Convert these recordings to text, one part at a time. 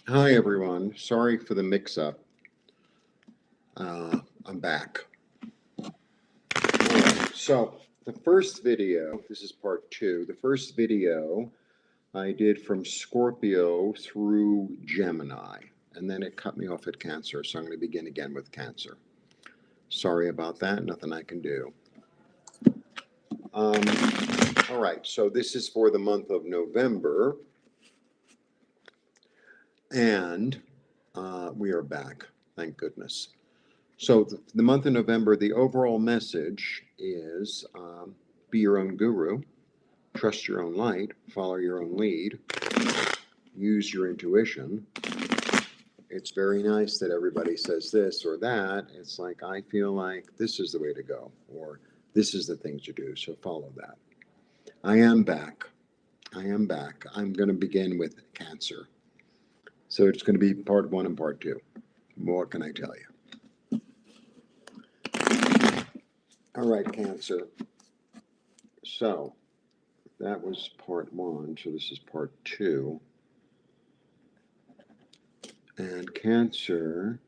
Hi, everyone. Sorry for the mix-up. I'm back. All right. So the first video, this is part two. The first video I did from Scorpio through Gemini, and then it cut me off at Cancer. So I'm going to begin again with Cancer. Sorry about that. Nothing I can do. Um, all right. So this is for the month of November, and we are back. Thank goodness. So the month of November, the overall message is be your own guru, trust your own light, follow your own lead, use your intuition. It's very nice that everybody says this or that. It's like, I feel like this is the way to go, or this is the thing to do, so follow that. I am back. I am back. I'm going to begin with Cancer. So it's going to be part one and part two. What can I tell you? All right, Cancer. So that was part one, so this is part two. And Cancer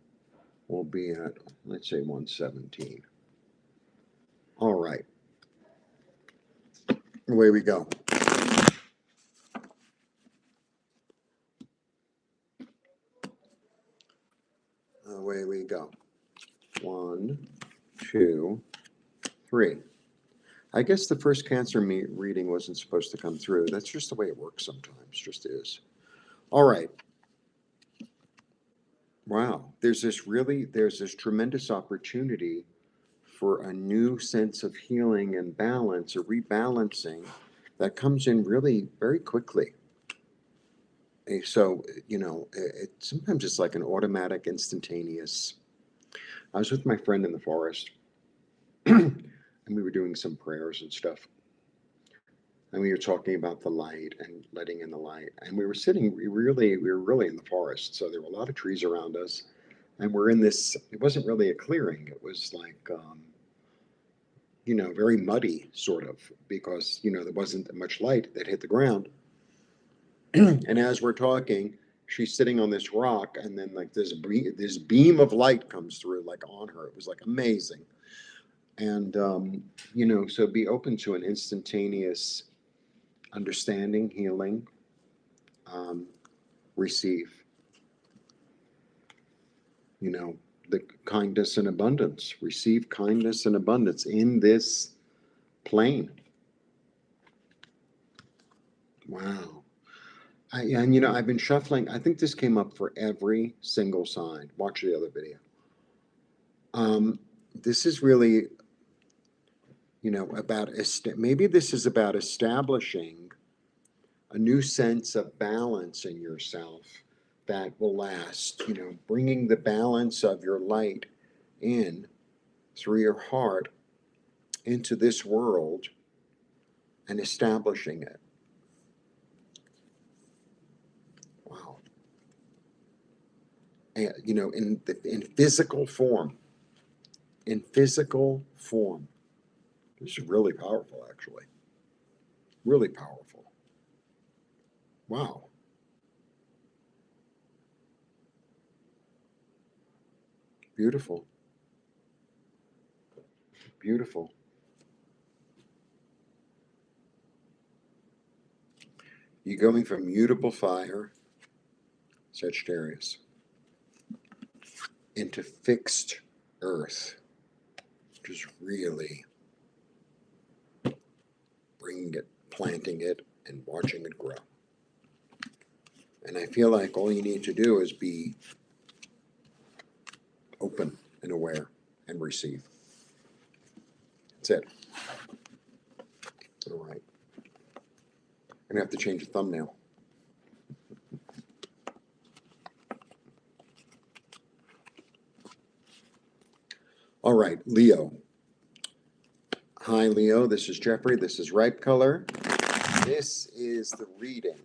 will be at, let's say, 117. All right, away we go. Away we go. 1, 2, 3. I guess the first Cancer reading wasn't supposed to come through. That's just the way it works sometimes, just is. All right. Wow, there's this tremendous opportunity for a new sense of healing and balance, a rebalancing that comes in really very quickly. So, sometimes it's like an automatic, instantaneous. I was with my friend in the forest and we were doing some prayers and stuff. And we were talking about the light and letting in the light. And we were really in the forest. So there were a lot of trees around us. And we're in this, it wasn't really a clearing. It was like, very muddy, sort of, because, there wasn't much light that hit the ground. And as we're talking, she's sitting on this rock, and then like this beam of light comes through, like on her. It was like amazing. And so be open to an instantaneous understanding, healing, um, receive. You know, the kindness and abundance. Receive kindness and abundance in this plane. Wow. I've been shuffling. I think this came up for every single sign. Watch the other video. This is really, about maybe this is about establishing a new sense of balance in yourself that will last. Bringing the balance of your light in through your heart into this world and establishing it. Wow. And, in physical form. In physical form. This is really powerful, actually. Really powerful. Wow. Beautiful. Beautiful. You're going from mutable fire, Sagittarius, into fixed earth, which is really bringing it, planting it, and watching it grow. And I feel like all you need to do is be open and aware and receive. That's it. All right. I'm going to have to change the thumbnail. All right, Leo. Hi, Leo. This is Jeffrey. This is Ripe Color. This is the reading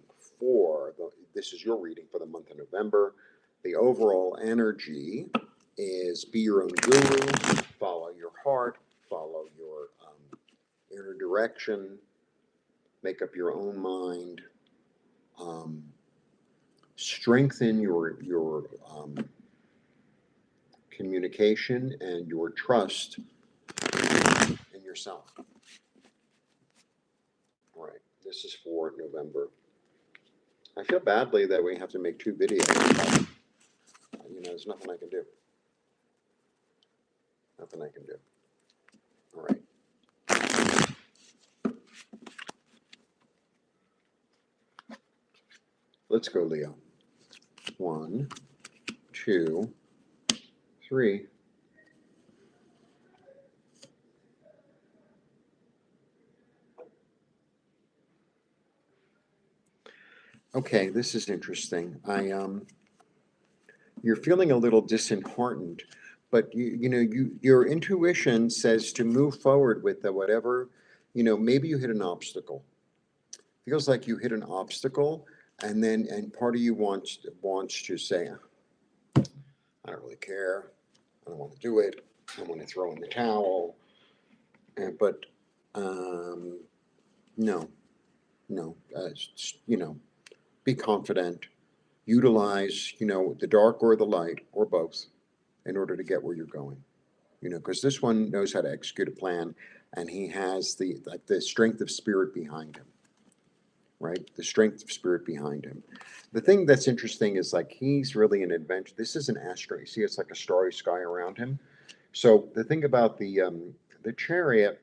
this is your reading for the month of November. The overall energy is be your own guru, follow your heart, follow your inner direction, make up your own mind, strengthen your communication and your trust in yourself. All right, this is for November. I feel badly that we have to make 2 videos, but there's nothing I can do. Nothing I can do. All right. Let's go, Leo. 1, 2, 3. Okay, this is interesting. You're feeling a little disheartened, but your intuition says to move forward with the whatever, maybe you hit an obstacle. Feels like you hit an obstacle, and part of you wants to say, I don't really care. I don't want to do it. I want to throw in the towel. But no, be confident. Utilize, the dark or the light or both in order to get where you're going. Because this one knows how to execute a plan, and he has the strength of spirit behind him. Right? The strength of spirit behind him. The thing that's interesting is he's really an adventure. This is an astro. You see, it's like a starry sky around him. So the thing about the chariot,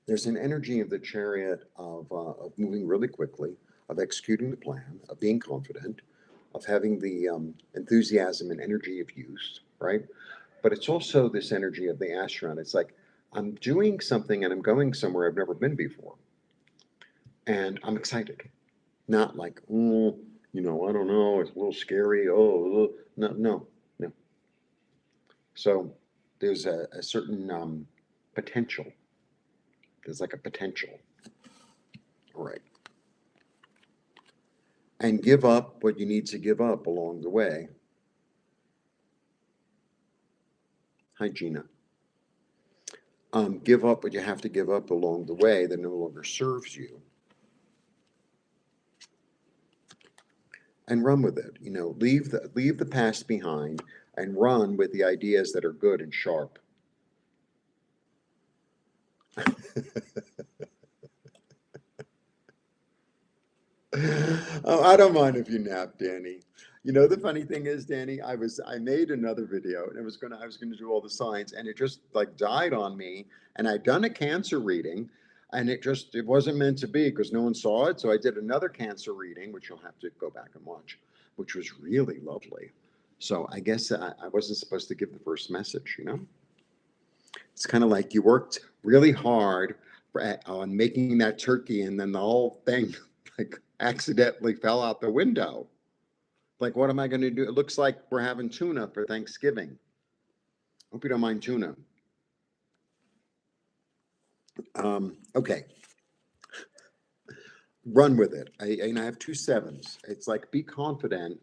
there's an energy of the chariot of moving really quickly, of executing the plan, of being confident, of having the enthusiasm and energy of youth, right? But it's also this energy of the astronaut. It's like, I'm doing something and I'm going somewhere I've never been before. And I'm excited. Not like, I don't know, it's a little scary. Oh, no. So there's a certain potential. There's like a potential. All right. And give up what you need to give up along the way. Hi, Gina. Give up what you have to give up along the way that no longer serves you. And run with it. Leave the past behind and run with the ideas that are good and sharp. Oh, I don't mind if you nap, Danny. The funny thing is, Danny, I made another video and I was gonna do all the signs, and it just died on me. And I'd done a Cancer reading, and it wasn't meant to be because no one saw it. So I did another Cancer reading, which you'll have to go back and watch, which was really lovely. So I guess I wasn't supposed to give the first message. It's kind of like you worked really hard on making that turkey, and then the whole thing accidentally fell out the window. What am I going to do? It looks like we're having tuna for Thanksgiving. Hope you don't mind tuna. Okay. Run with it. I have 2 7s. It's like, be confident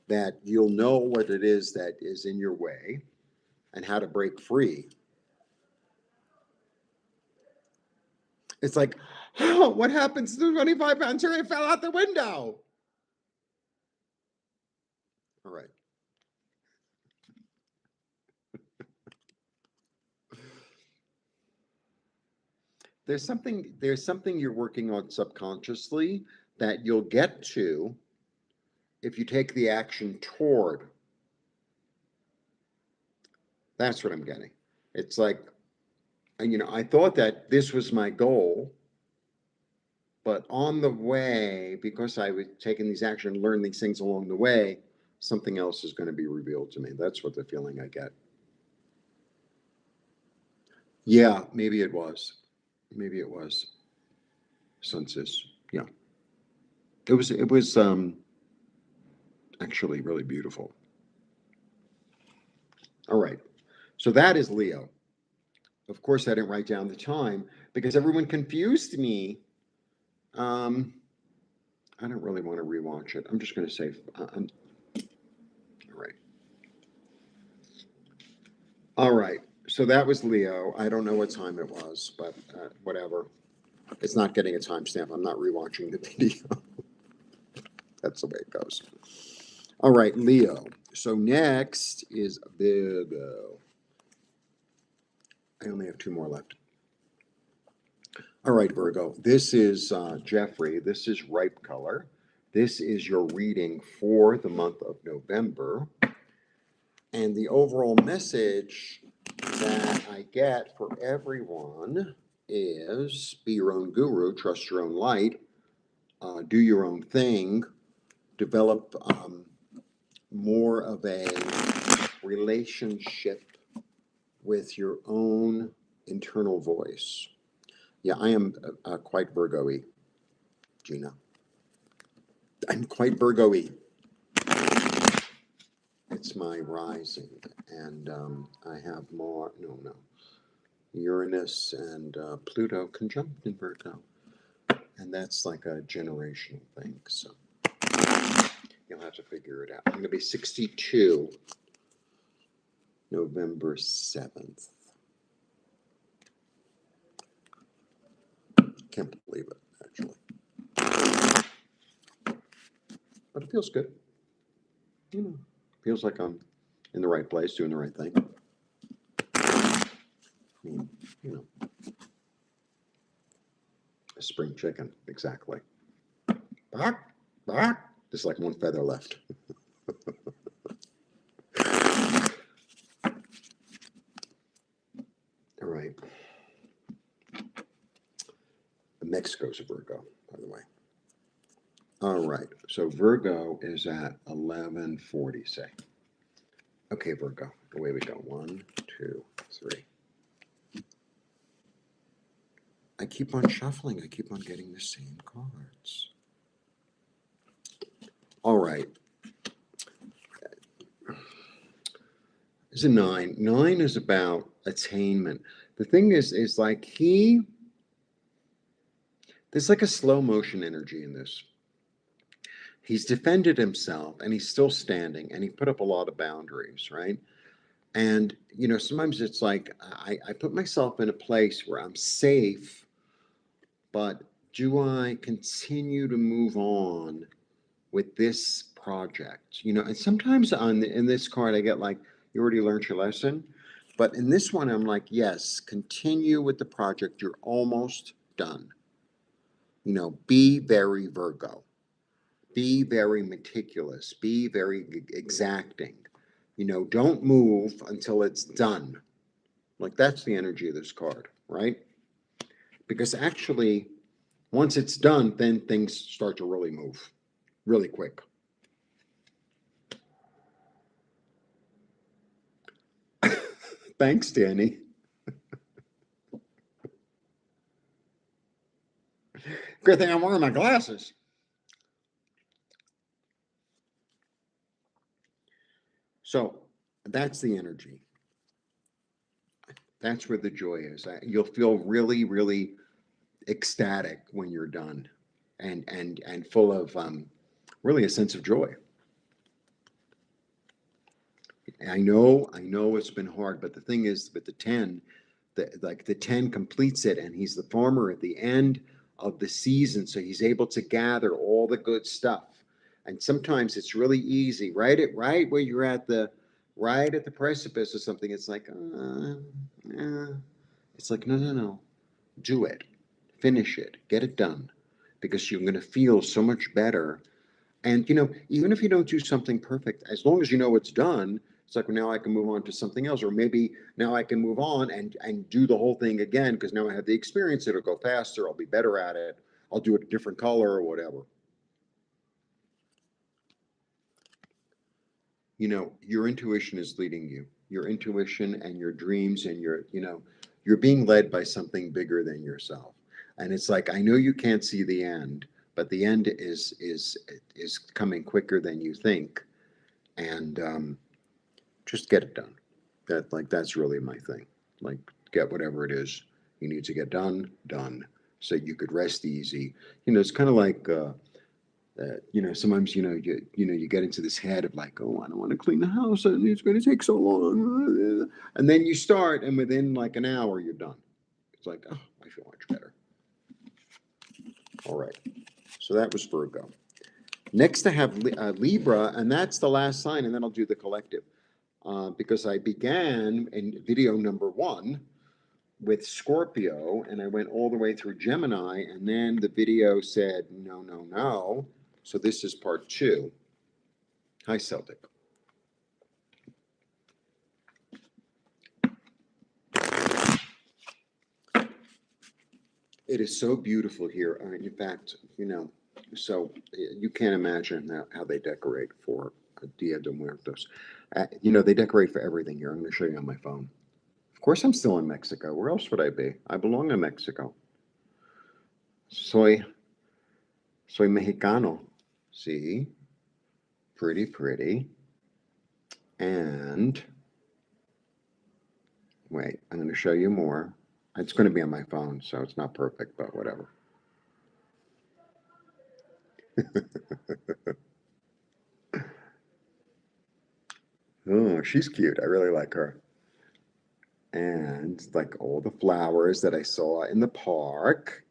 that you'll know what it is that is in your way and how to break free. It's like, oh, what happens to the 25-pound turkey? It fell out the window. All right. There's something you're working on subconsciously that you'll get to if you take the action toward. That's what I'm getting. It's like, I thought that this was my goal, but on the way, because I was taking these action, learn these things along the way, something else is going to be revealed to me. That's what the feeling I get. Yeah, maybe it was. Maybe it was. Census. Yeah. It was actually really beautiful. All right. So that is Leo. Of course, I didn't write down the time because everyone confused me. I don't really want to rewatch it. I'm just going to say, all right. All right. So that was Leo. I don't know what time it was, but whatever. It's not getting a timestamp. I'm not rewatching the video. That's the way it goes. All right, Leo. So next is Virgo. I only have two more left. All right, Virgo. This is Jeffrey. This is Ripe Color. This is your reading for the month of November. And the overall message that I get for everyone is be your own guru, trust your own light, do your own thing, develop more of a relationship with your own internal voice. Yeah, I am quite Virgo-y, Gina. I'm quite Virgo-y. It's my rising, and I have more, Uranus and Pluto conjunct in Virgo. And that's like a generational thing, so you'll have to figure it out. I'm going to be 62 November 7th. Can't believe it, actually. But it feels good. Feels like I'm in the right place, doing the right thing. I mean, a spring chicken, exactly. Bark, bark. Just like one feather left. All right. Mexico's a Virgo, by the way. All right. So Virgo is at 1140, say. Okay, Virgo. Away we go. 1, 2, 3. I keep on shuffling. I keep on getting the same cards. All right. It's a 9. 9 is about attainment. The thing is like there's like a slow motion energy in this. He's defended himself and he's still standing and he put up a lot of boundaries, right? And, sometimes it's like I put myself in a place where I'm safe, but do I continue to move on with this project? And sometimes in this card, I get like, you already learned your lesson. But in this one, I'm like, yes, continue with the project. You're almost done. Be very Virgo. Be very meticulous. Be very exacting. Don't move until it's done. Like that's the energy of this card, right? Because actually, once it's done, then things start to really move really quick. Thanks, Danny. Good thing I'm wearing my glasses. So that's the energy. That's where the joy is. You'll feel really, really ecstatic when you're done, and full of really a sense of joy. I know it's been hard, but the thing is, with the 10, the 10 completes it, and he's the farmer at the end of the season, so he's able to gather all the good stuff. And sometimes it's really easy, right where you're at the precipice or something. It's like, it's like no, do it, finish it, get it done, because you're going to feel so much better. And even if you don't do something perfect, as long as you know it's done, it's like, well, now I can move on to something else, or maybe now I can move on and do the whole thing again because now I have the experience. It'll go faster. I'll be better at it. I'll do it a different color or whatever. Your intuition is leading you. Your intuition and your dreams and you're being led by something bigger than yourself. And it's like, I know you can't see the end, but the end is coming quicker than you think. And just get it done. That's really my thing. Like, get whatever it is you need to get done, so you could rest easy. It's kind of like sometimes you get into this head of like, oh, I don't want to clean the house and it's going to take so long, and then you start, and within like an hour you're done. It's like, oh, I feel much better. All right, so that was Virgo. Next, I have Libra, and that's the last sign, and then I'll do the collective. Because I began in video number 1 with Scorpio, and I went all the way through Gemini, and then the video said, no, no, no. So this is part 2. Hi, Celtic. It is so beautiful here. In fact, so you can't imagine how they decorate for Dia de Muertos. They decorate for everything here. I'm going to show you on my phone. Of course, I'm still in Mexico. Where else would I be? I belong in Mexico. Soy mexicano. See? Pretty, pretty. And wait, I'm going to show you more. It's going to be on my phone, so it's not perfect, but whatever. Oh, she's cute. I really like her. And like all the flowers that I saw in the park,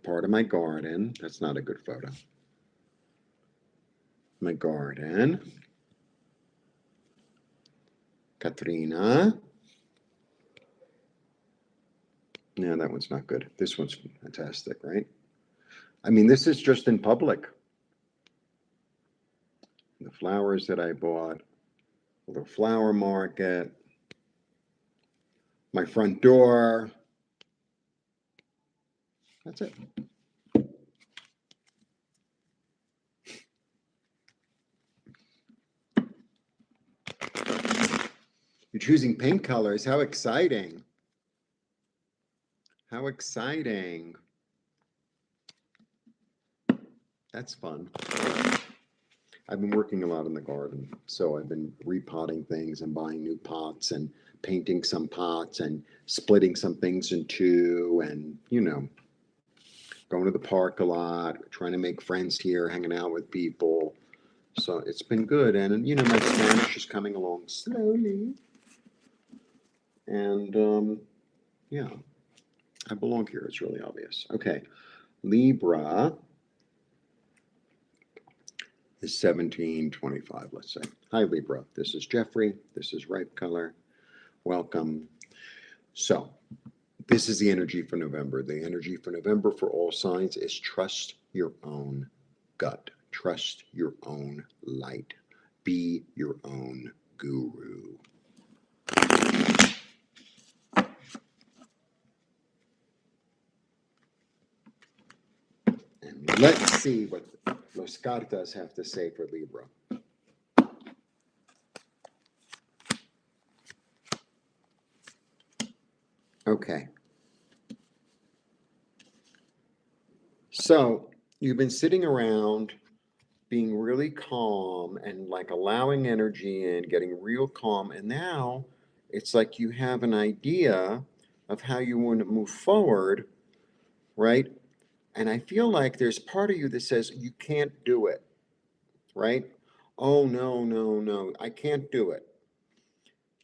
part of my garden. That's not a good photo. My garden. Katrina. Yeah, that one's not good. This one's fantastic, right? I mean, this is just in public. The flowers that I bought, the flower market, my front door. That's it. You're choosing paint colors. How exciting. How exciting. That's fun. I've been working a lot in the garden, so I've been repotting things and buying new pots and painting some pots and splitting some things in two and, going to the park a lot, trying to make friends here, hanging out with people. So it's been good. And, my Spanish is coming along slowly. And, yeah, I belong here. It's really obvious. Okay, Libra is 1725, let's say. Hi, Libra. This is Jeffrey. This is Ripe Color. Welcome. So, this is the energy for November. The energy for November for all signs is trust your own gut. Trust your own light. Be your own guru. And let's see what Los Cartas have to say for Libra. Okay. So you've been sitting around being really calm and like allowing energy in, getting real calm. And now it's like you have an idea of how you want to move forward, right? And I feel like there's part of you that says you can't do it, right? Oh, no, no, no, I can't do it.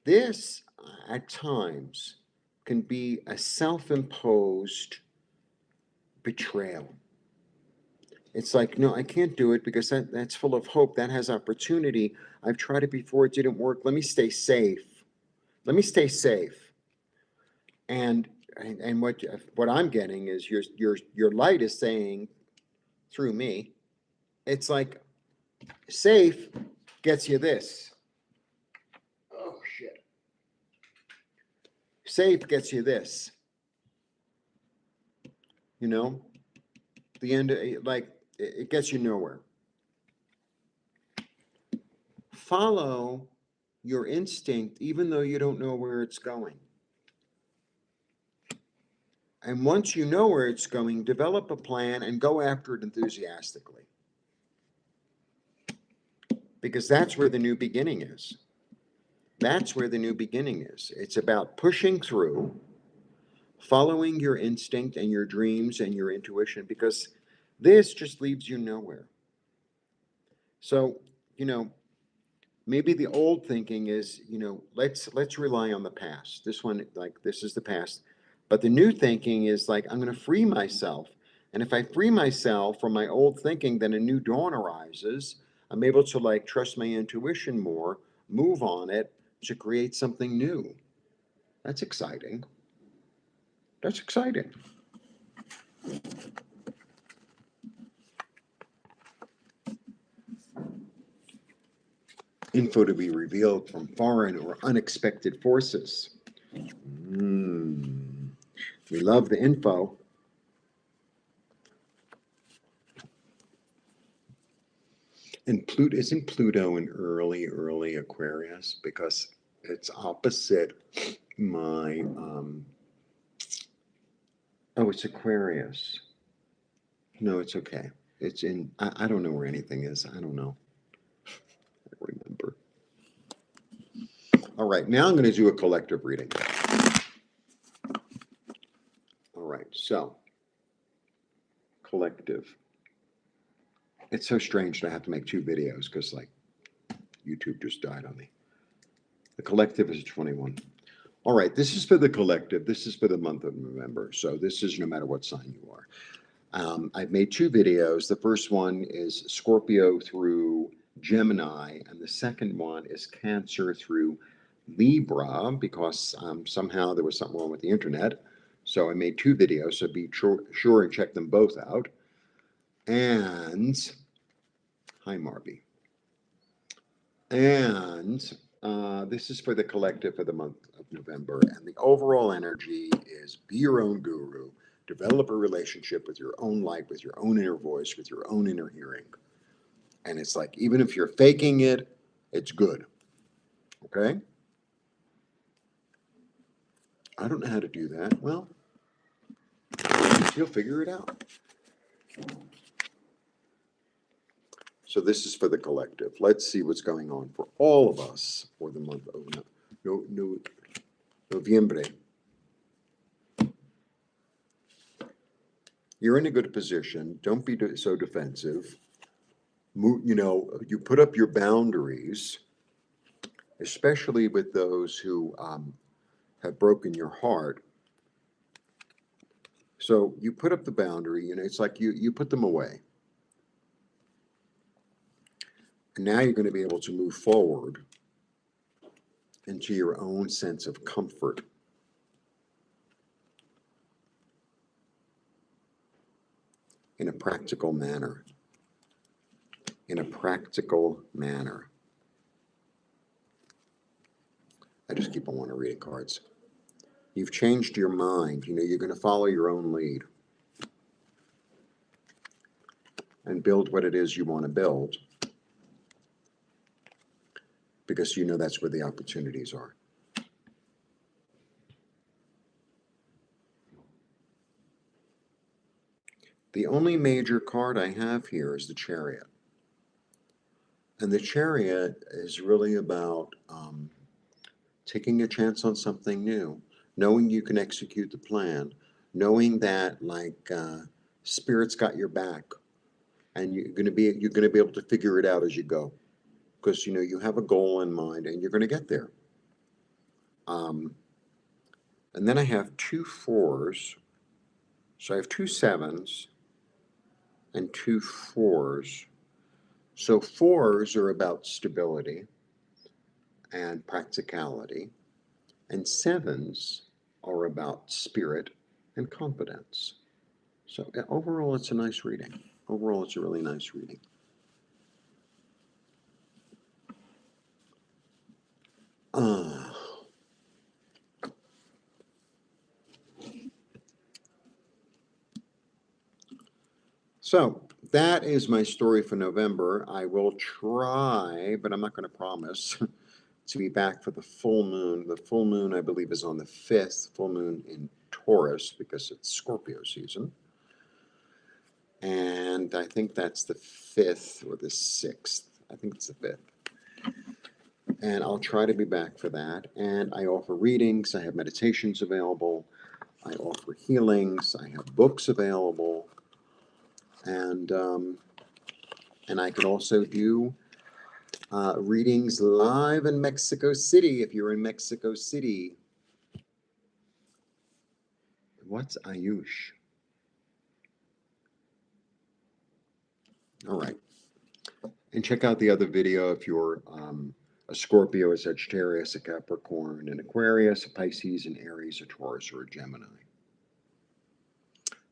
This, at times, can be a self-imposed betrayal. It's like, no, I can't do it because that's full of hope. That has opportunity. I've tried it before. It didn't work. Let me stay safe. Let me stay safe. And what I'm getting is your light is saying through me, it's like safe gets you this. Oh, shit. Safe gets you this. The end, like, it gets you nowhere. Follow your instinct, even though you don't know where it's going. And once you know where it's going, develop a plan and go after it enthusiastically. Because that's where the new beginning is. That's where the new beginning is. It's about pushing through, following your instinct and your dreams and your intuition, because this just leaves you nowhere. So, maybe the old thinking is, let's rely on the past. This one, like, this is the past. But the new thinking is like, I'm going to free myself And if I free myself from my old thinking, then a new dawn arises. I'm able to like trust my intuition more, move on it to create something new. That's exciting. That's exciting. Info to be revealed from foreign or unexpected forces. We love the info. And Pluto, isn't Pluto an early Aquarius? Because it's opposite my, oh, it's Aquarius. No, it's okay. It's in, I don't know where anything is. I don't know. I don't remember. All right, now I'm going to do a collective reading. All right, so collective. It's so strange to have to make two videos because like YouTube just died on me. The collective is 21. All right, this is for the collective. This is for the month of November. So this is no matter what sign you are. I've made two videos. The first one is Scorpio through Gemini, and the second one is Cancer through Libra, because somehow there was something wrong with the internet. So I made two videos, so be sure and check them both out. And hi, Marby. And this is for the collective for the month of November. And the overall energy is be your own guru, develop a relationship with your own light, with your own inner voice, with your own inner hearing. And it's like, even if you're faking it, it's good. Okay? I don't know how to do that. Well, you'll figure it out. So this is for the collective. Let's see what's going on for all of us for the month of November. You're in a good position. Don't be so defensive. You put up your boundaries, especially with those who have broken your heart. So you put up the boundary, it's like you put them away. And now you're going to be able to move forward into your own sense of comfort. In a practical manner. In a practical manner. I just keep on wanting to read cards. You've changed your mind. You're going to follow your own lead. And build what it is you want to build. Because that's where the opportunities are. The only major card I have here is the Chariot. And the Chariot is really about taking a chance on something new, knowing you can execute the plan, knowing that Spirit's got your back, and you're going to be able to figure it out as you go, because you have a goal in mind and you're going to get there. And then I have 2 4s, so I have 2 7s and 2 4s. So 4s are about stability and practicality, and 7s are about spirit and confidence. So overall, it's a nice reading. Overall, it's a really nice reading. So that is my story for November. I will try, but I'm not going to promise, to be back for the full moon. The full moon, I believe, is on the 5th, full moon in Taurus, because it's Scorpio season. And I think that's the 5th or the 6th. I think it's the 5th. And I'll try to be back for that. And I offer readings. I have meditations available. I offer healings. I have books available. And I can also do readings live in Mexico City if you're in Mexico City. What's Ayush? All right. And check out the other video if you're a Scorpio, a Sagittarius, a Capricorn, an Aquarius, a Pisces, an Aries, a Taurus, or a Gemini.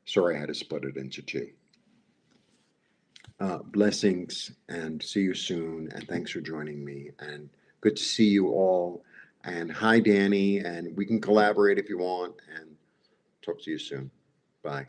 Sorry, I had to split it into two. Blessings and see you soon. And thanks for joining me. And good to see you all. And hi, Danny. And we can collaborate if you want. And talk to you soon. Bye.